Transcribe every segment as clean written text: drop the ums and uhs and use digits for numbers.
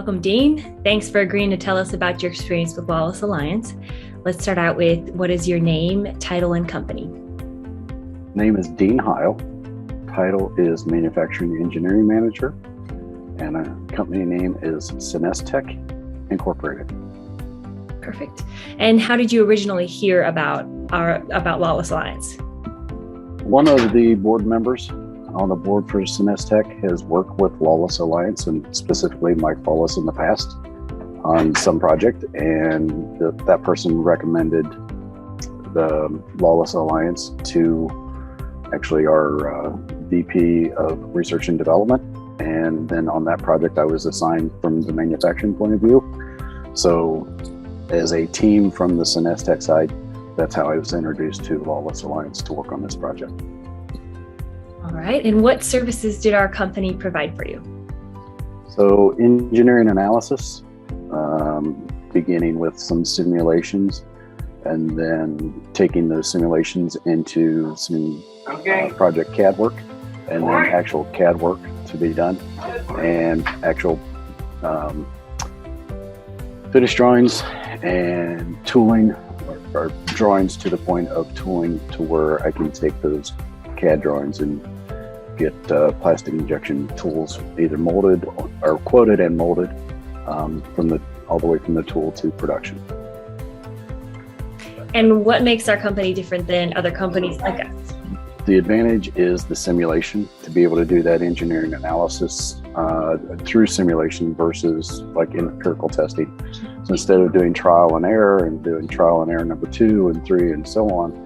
Welcome, Dean. Thanks for agreeing to tell us about your experience with Lawless Alliance. Let's start out with, what is your name, title, and company? Name is Dean Heyl. Title is Manufacturing Engineering Manager, and our company name is Tech Incorporated. Perfect. And how did you originally hear about Lawless Alliance? One of the board members on the board for Tech has worked with Lawless Alliance, and specifically Mike Lawless in the past on some project, and that person recommended the Lawless Alliance to actually our VP of Research and Development. And then on that project, I was assigned from the manufacturing point of view. So as a team from the Tech side, that's how I was introduced to Lawless Alliance to work on this project. All right. And what services did our company provide for you? So engineering analysis, beginning with some simulations, and then taking those simulations into some project CAD work, and then actual CAD work to be done, and actual finished drawings and tooling, or drawings to the point of tooling to where I can take those CAD drawings and get plastic injection tools either molded or quoted and molded all the way from the tool to production. And what makes our company different than other companies like us? The advantage is the simulation, to be able to do that engineering analysis through simulation versus like empirical testing. So instead of doing trial and error and doing trial and error number 2 and 3 and so on,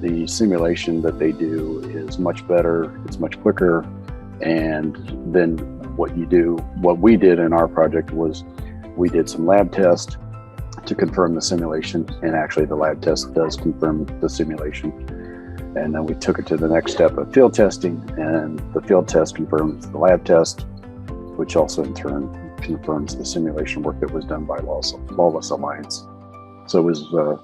the simulation that they do is much better, it's much quicker. And then what we did in our project was we did some lab tests to confirm the simulation, and actually the lab test does confirm the simulation. And then we took it to the next step of field testing, and the field test confirms the lab test, which also in turn confirms the simulation work that was done by Lawless Alliance. So it was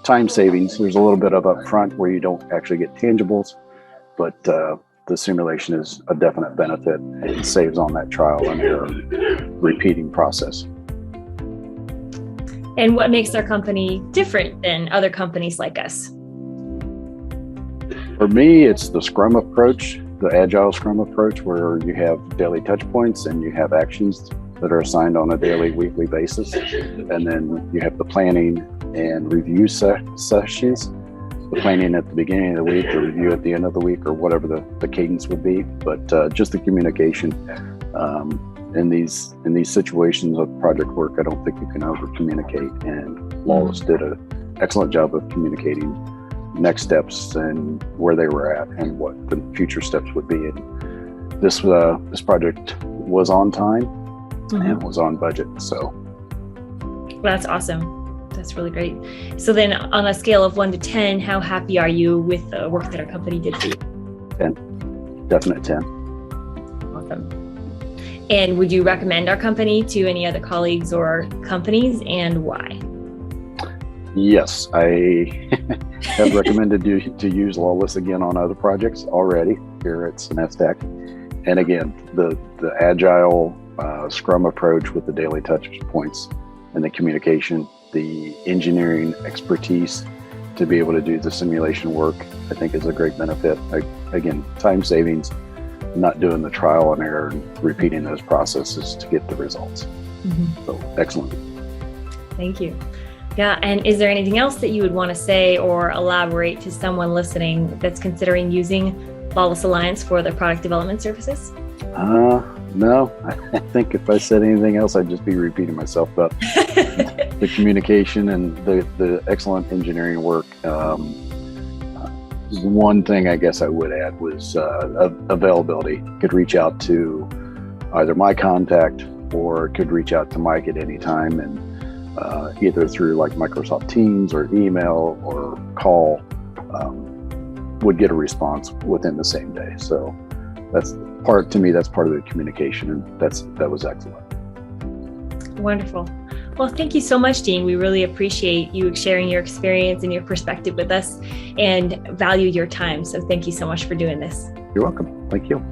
time savings. There's a little bit of upfront where you don't actually get tangibles, but the simulation is a definite benefit. It saves on that trial and error repeating process. And what makes our company different than other companies like us? For me, it's the Scrum approach, the Agile Scrum approach, where you have daily touch points and you have actions that are assigned on a daily, weekly basis. And then you have the planning and review sessions, the planning at the beginning of the week, the review at the end of the week, or whatever the cadence would be. But just the communication. In these situations of project work, I don't think you can over communicate, and Lawless did an excellent job of communicating next steps and where they were at and what the future steps would be. And this project was on time and was on budget. So that's awesome. That's really great. So then on a scale of 1 to 10, how happy are you with the work that our company did for you? 10, definite 10. Awesome. And would you recommend our company to any other colleagues or companies, and why? Yes, I have recommended to use Lawless again on other projects already here at Tech. And again, the agile Scrum approach with the daily touch points and the communication, the engineering expertise to be able to do the simulation work, I think is a great benefit. Again, time savings, not doing the trial and error and repeating those processes to get the results. So excellent. Thank you. Yeah, and is there anything else that you would want to say or elaborate to someone listening that's considering using Lawless Alliance for their product development services? No, I think if I said anything else, I'd just be repeating myself about the communication and the excellent engineering work. One thing I guess I would add was availability. Could reach out to either my contact or could reach out to Mike at any time, and either through like Microsoft Teams or email or call, would get a response within the same day. So that's part of the communication, and that was excellent. Wonderful. Well, thank you so much, Dean. We really appreciate you sharing your experience and your perspective with us and value your time. So thank you so much for doing this. You're welcome. Thank you.